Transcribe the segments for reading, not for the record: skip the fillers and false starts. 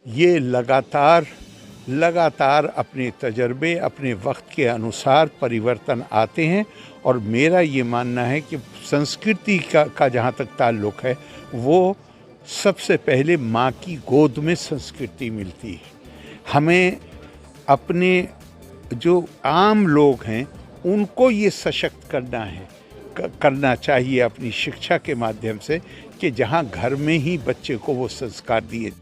ये लगातार अपने तजर्बे, अपने वक्त के अनुसार परिवर्तन आते हैं। और मेरा ये मानना है कि संस्कृति का जहाँ तक ताल्लुक़ है, वो सबसे पहले माँ की गोद में संस्कृति मिलती है। हमें अपने जो आम लोग हैं उनको ये सशक्त करना चाहिए अपनी शिक्षा के माध्यम से, कि जहाँ घर में ही बच्चे को वो संस्कार दिए।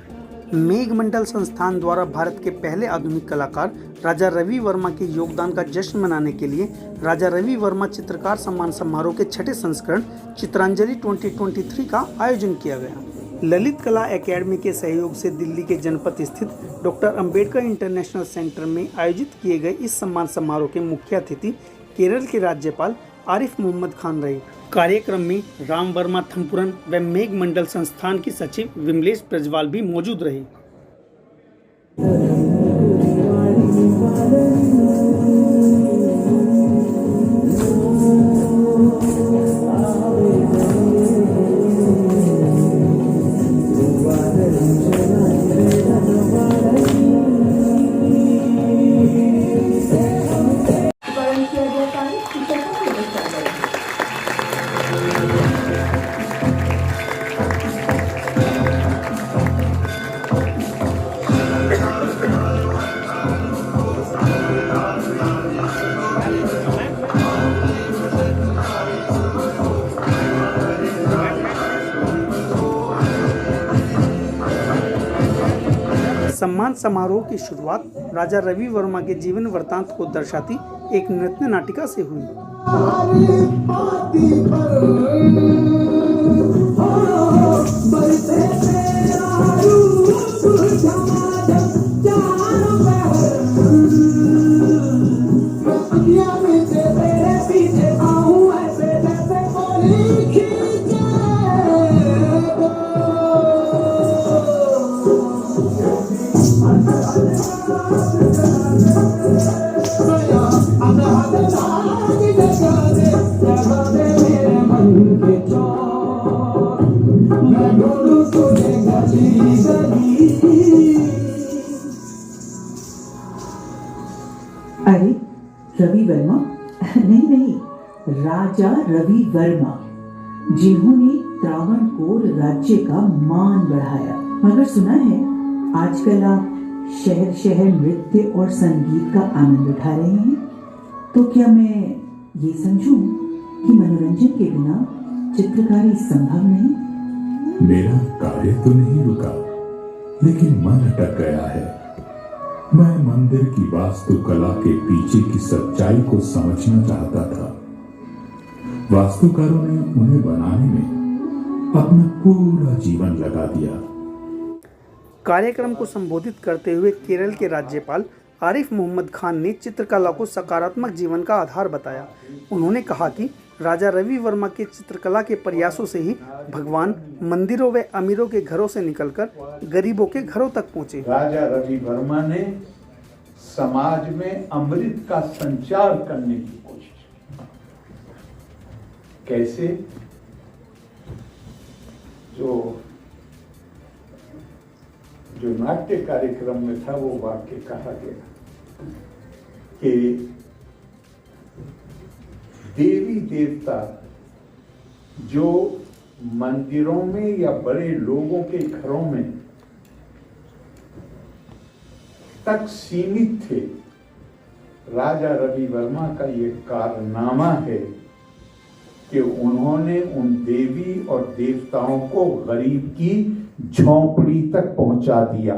मेघमंडल संस्थान द्वारा भारत के पहले आधुनिक कलाकार राजा रवि वर्मा के योगदान का जश्न मनाने के लिए राजा रवि वर्मा चित्रकार सम्मान समारोह के 6ठे संस्करण चित्रांजलि 2023 का आयोजन किया गया। ललित कला एकेडमी के सहयोग से दिल्ली के जनपथ स्थित डॉक्टर अंबेडकर इंटरनेशनल सेंटर में आयोजित किए गए इस सम्मान समारोह के मुख्य अतिथि केरल के राज्यपाल आरिफ मोहम्मद खान रहे। कार्यक्रम में राम वर्मा थम्पुरन व मेघमंडल संस्थान की सचिव विमलेश प्रजवाल भी मौजूद रहे। सम्मान समारोह की शुरुआत राजा रवि वर्मा के जीवन वृत्तांत को दर्शाती एक नृत्य नाटिका से हुई। अरे रवि वर्मा नहीं, राजा रवि वर्मा, जिन्होंने त्रावणकोर राज्य का मान बढ़ाया। मगर सुना है आजकल आप शहर शहर नृत्य और संगीत का आनंद उठा रहे हैं, तो क्या मैं ये समझूं कि मनोरंजन के बिना चित्रकारी संभव नहीं? मेरा कार्य तो नहीं रुका, लेकिन मन अटक गया है। मैं मंदिर की वास्तुकला के पीछे की सच्चाई को समझना चाहता था। वास्तुकारों ने उन्हें बनाने में अपना पूरा जीवन लगा दिया। कार्यक्रम को संबोधित करते हुए केरल के राज्यपाल आरिफ मोहम्मद खान ने चित्रकला को सकारात्मक जीवन का आधार बताया। उन्होंने कहा कि राजा रवि वर्मा के चित्रकला के प्रयासों से ही भगवान मंदिरों व अमीरों के घरों से निकलकर गरीबों के घरों तक पहुंचे। राजा रवि वर्मा ने समाज में अमृत का संचार करने की कोशिश की। कैसे? जो नाट्य कार्यक्रम में था वो वाक्य कहा गया कि देवी देवता जो मंदिरों में या बड़े लोगों के घरों में तक सीमित थे, राजा रवि वर्मा का ये कारनामा है कि उन्होंने उन देवी और देवताओं को गरीब की झोंपड़ी तक पहुंचा दिया।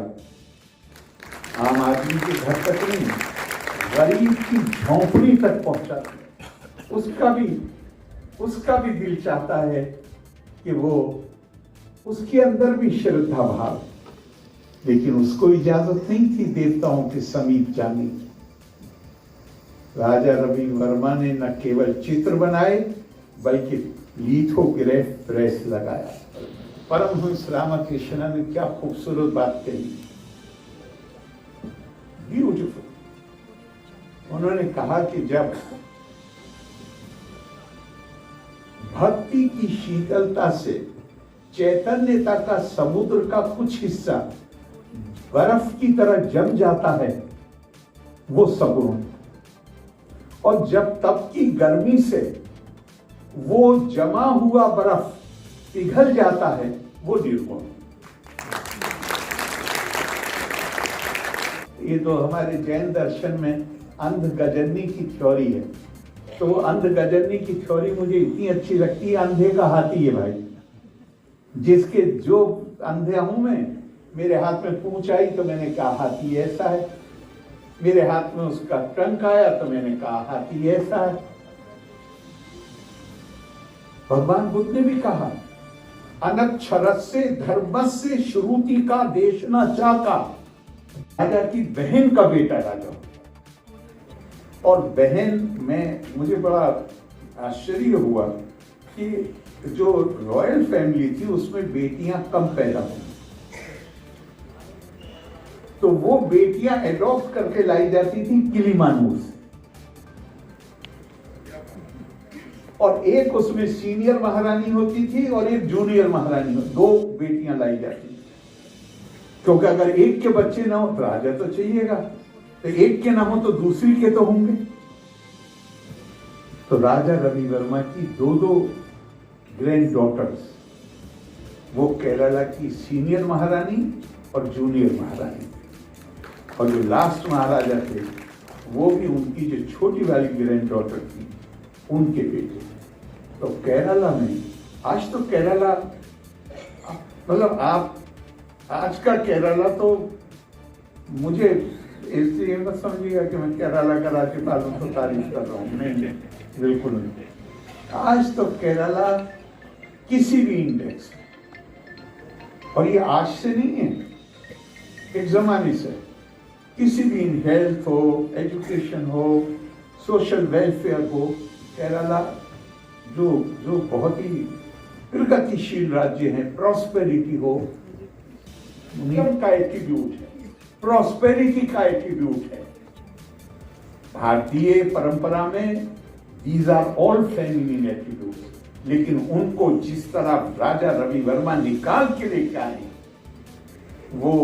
आम आदमी के घर तक नहीं, गरीब की झोंपड़ी तक पहुंचा दिया। उसका भी दिल चाहता है कि वो उसके अंदर भी श्रद्धा भाव, लेकिन उसको इजाजत नहीं थी देवताओं के समीप जाने की। राजा रवि वर्मा ने न केवल चित्र बनाए बल्कि लिथोग्राफ प्रेस लगाया। परमहंस रामकृष्ण ने क्या खूबसूरत बात कही, ब्यूटीफुल। उन्होंने कहा कि जब भक्ति की शीतलता से चैतन्यता का समुद्र का कुछ हिस्सा बर्फ की तरह जम जाता है वो सगुण, और जब तप की गर्मी से वो जमा हुआ बर्फ पिघल जाता है वो निर्गुण। ये तो हमारे जैन दर्शन में अंधगजनी की थ्योरी है। तो अंधगजनी की थ्योरी मुझे इतनी अच्छी लगती है, अंधे का हाथी है भाई। जिसके जो अंधे हूं मैं, मेरे हाथ में पूंछ आई तो मैंने कहा हाथी ऐसा है, मेरे हाथ में उसका टंक आया तो मैंने कहा हाथी ऐसा है। भगवान बुद्ध ने भी कहा अनक्षरस्य धर्मस्य श्रुति का देश न चाका। राजा की बहन का बेटा राजा, और बहन में मुझे बड़ा आश्चर्य हुआ कि जो रॉयल फैमिली थी उसमें बेटियां कम पैदा हुई, तो वो बेटियां एडॉप्ट करके लाई जाती थी किलीमानूर से, और एक उसमें सीनियर महारानी होती थी और एक जूनियर महारानी होती, दो बेटियां लाई जाती थी। क्योंकि अगर एक के बच्चे ना हो तो राजा तो चाहिएगा, तो एक के ना हो तो दूसरी के तो होंगे। तो राजा रवि वर्मा की दो ग्रैंड डॉटर्स, वो केरला की सीनियर महारानी और जूनियर महारानी, और जो लास्ट महाराजा थे वो भी उनकी जो छोटी वाली ग्रैंड डॉटर थी उनके बेटे। तो केरला में आज तो केरला, मतलब आप आज का केरला तो मुझे इसलिए मत समझिएगा कि मैं केरला का राज्यपाल हूं तो तारीफ कर रहा हूँ, नहीं, बिल्कुल नहीं। आज तो केरला किसी भी इंडेक्स, और ये आज से नहीं है, एक जमाने से, किसी भी हेल्थ हो, एजुकेशन हो, सोशल वेलफेयर हो, केरला जो बहुत ही प्रगतिशील राज्य है, प्रॉस्पेरिटी हो, का एटीट्यूड है, प्रॉस्पेरिटी का एटीट्यूड है। भारतीय परंपरा में these are all feminine attitude, लेकिन उनको जिस तरह राजा रवि वर्मा निकाल के लेके आए वो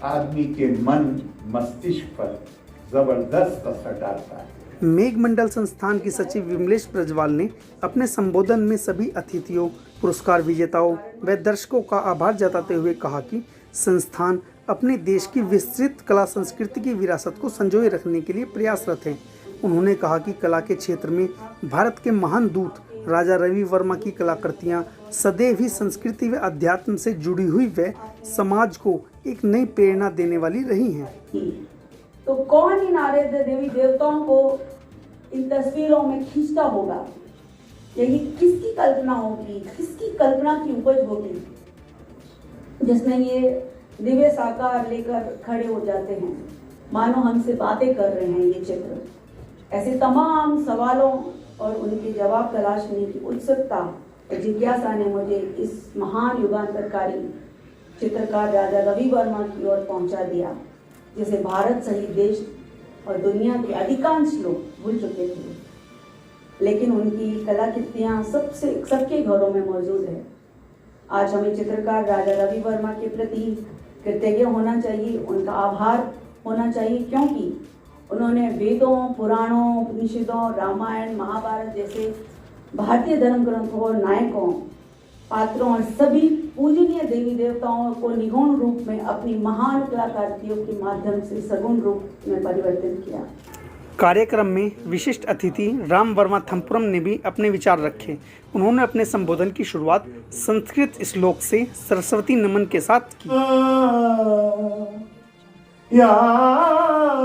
आदमी के मन मस्तिष्क पर जबरदस्त असर डालता है। मेघमंडल संस्थान की सचिव विमलेश प्रजवाल ने अपने संबोधन में सभी अतिथियों, पुरस्कार विजेताओं व दर्शकों का आभार जताते हुए कहा कि संस्थान अपने देश की विस्तृत कला संस्कृति की विरासत को संजोए रखने के लिए प्रयासरत है। उन्होंने कहा कि कला के क्षेत्र में भारत के महान दूत राजा रवि वर्मा की कलाकृतियाँ सदैव ही संस्कृति व अध्यात्म से जुड़ी हुई व समाज को एक नई प्रेरणा देने वाली रही हैं। तो कौन इन आराध्य देवी देवताओं को इन तस्वीरों में खींचता होगा? यही किसकी कल्पना होगी, किसकी कल्पना की उपज होगी जिसमें ये दिव्य साकार लेकर खड़े हो जाते हैं, मानो हमसे बातें कर रहे हैं ये चित्र। ऐसे तमाम सवालों और उनके जवाब तलाशने की उत्सुकता और जिज्ञासा ने मुझे इस महान युगांतरकारी चित्रकार राजा रवि वर्मा की ओर पहुंचा दिया, जिसे भारत सहित देश और दुनिया के अधिकांश लोग भूल चुके थे, लेकिन उनकी कलाकृतियाँ सबके घरों में मौजूद है। आज हमें चित्रकार राजा रवि वर्मा के प्रति कृतज्ञ होना चाहिए, उनका आभार होना चाहिए, क्योंकि उन्होंने वेदों, पुराणों, उपनिषदों, रामायण, महाभारत जैसे भारतीय धर्म ग्रंथों और नायकों, पात्रों और सभी पूजनीय देवी देवताओं को निगुण रूप में अपनी महान कलाकृतियों के माध्यम से सगुण रूप में परिवर्तित किया। कार्यक्रम में विशिष्ट अतिथि राम वर्मा थम्पुरम ने भी अपने विचार रखे। उन्होंने अपने संबोधन की शुरुआत संस्कृत श्लोक से सरस्वती नमन के साथ की। या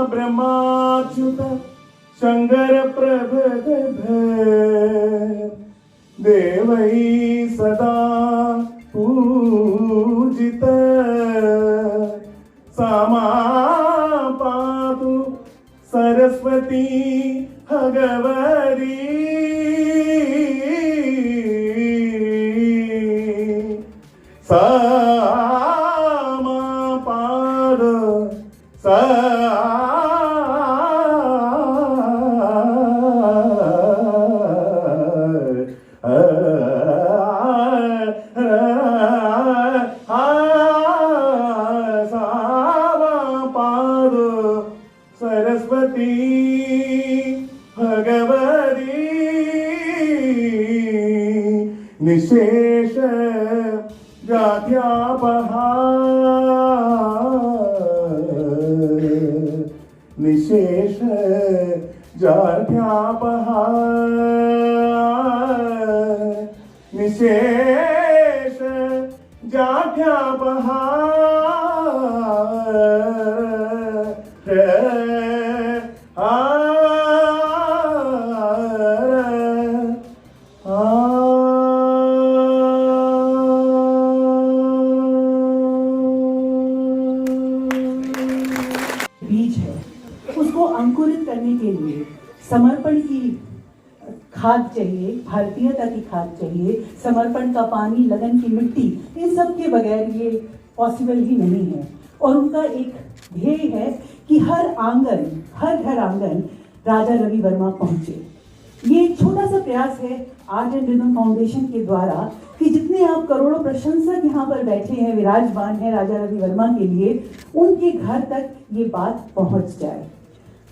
ब्रह्माच्युत शंकर प्रभृत देवै सदा पूजित सामा पातु सरस्वती भगवती सामा पाद सा भगवती भगवती निशेष जात्यापहार निशेष जात्यापहार निशेष बीज है, उसको अंकुरित करने के लिए समर्पण की खाद चाहिए, भारतीयता की खाद चाहिए, समर्पण का पानी, लगन की मिट्टी, इन सब के बगैर ये पॉसिबल ही नहीं है। और उनका एक ध्येय है कि हर आंगन, हर घर आंगन राजा रवि वर्मा पहुंचे। ये एक छोटा सा प्रयास है आर्ट एंड रिदम फाउंडेशन के द्वारा कि जितने आप करोड़ों प्रशंसक यहाँ पर बैठे हैं, विराजमान हैं राजा रवि वर्मा के लिए, उनके घर तक ये बात पहुंच जाए।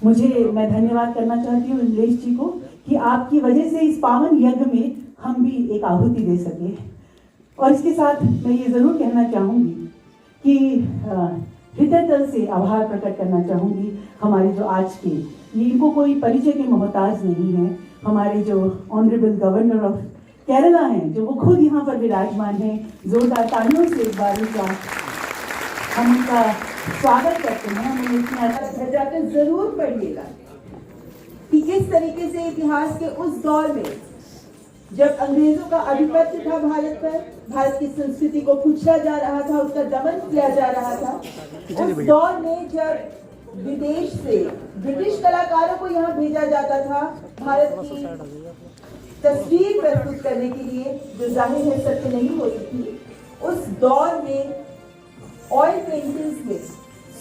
मैं धन्यवाद करना चाहती हूँ इंद्रेश जी को कि आपकी वजह से इस पावन यज्ञ में हम भी एक आहुति दे सके। और इसके साथ मैं ये ज़रूर कहना चाहूँगी कि हृदय तल से आभार प्रकट करना चाहूँगी हमारे जो आज के, ये इनको कोई परिचय के मोहताज नहीं है, हमारे जो ऑनरेबल गवर्नर ऑफ केरला हैं, जो वो खुद यहाँ पर विराजमान हैं। जोरदार तालियों से एक बार हम उनका स्वागत करते हैं। हम उन्हें जाकर जरूर पढ़िएगा कि किस तरीके से इतिहास के उस दौर में जब अंग्रेजों का आधिपत्य था भारत पर, भारत की संस्कृति को कुचला जा रहा था, उसका दमन किया जा रहा था, उस दौर में जब विदेश से ब्रिटिश कलाकारों को यहाँ भेजा जाता था भारत की तस्वीर प्रस्तुत करने के लिए, जो जाहिर है सत्य नहीं होती थी, उस दौर में ऑयल पेंटिंग्स में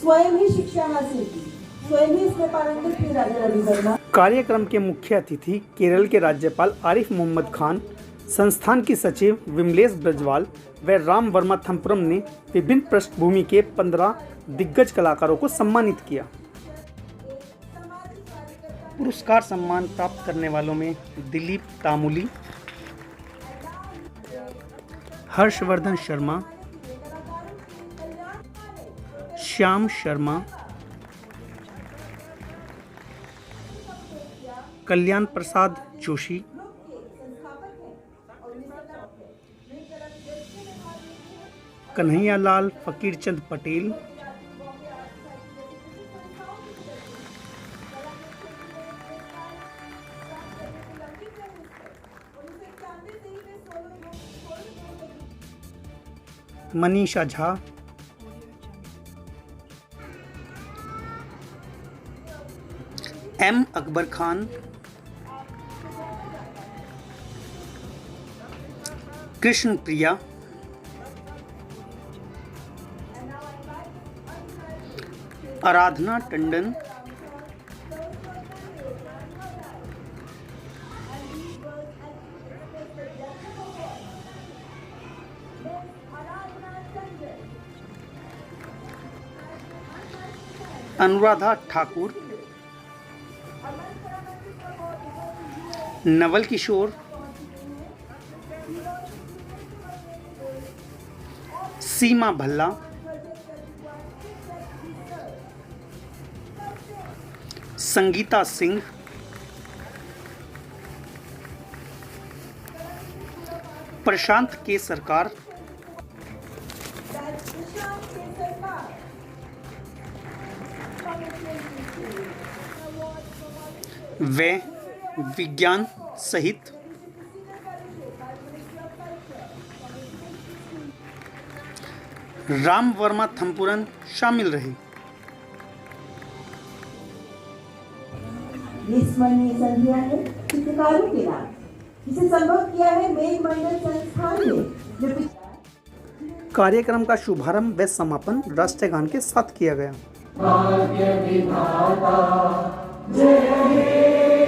स्वयं ही शिक्षा हासिल की, स्वयं ही इसमें पारंगत थे राजा रवि वर्मा। कार्यक्रम के मुख्य अतिथि केरल के राज्यपाल आरिफ मोहम्मद खान, संस्थान की सचिव विमलेश ब्रजवाल व राम वर्मा थम्पुरम ने विभिन्न पृष्ठभूमि के 15 दिग्गज कलाकारों को सम्मानित किया। पुरस्कार सम्मान प्राप्त करने वालों में दिलीप तामुली, हर्षवर्धन शर्मा, श्याम शर्मा, कल्याण प्रसाद जोशी, कन्हैयालाल फकीरचंद पटेल, मनीषा झा, एम अकबर खान, कृष्ण प्रिया, आराधना टंडन, अनुराधा ठाकुर, नवल किशोर, सीमा भल्ला, संगीता सिंह, प्रशांत के सरकार, वे विज्ञान सहित राम वर्मा थम्पुरन शामिल रहे। ये स्मरणीय संध्या है चित्रकारों के नाम, जिसे संभव किया है मेघमंडल संस्थान ने, जो कार्यक्रम का शुभारंभ व समापन राष्ट्रगान के साथ किया गया। भाग्य विधाता जय हे।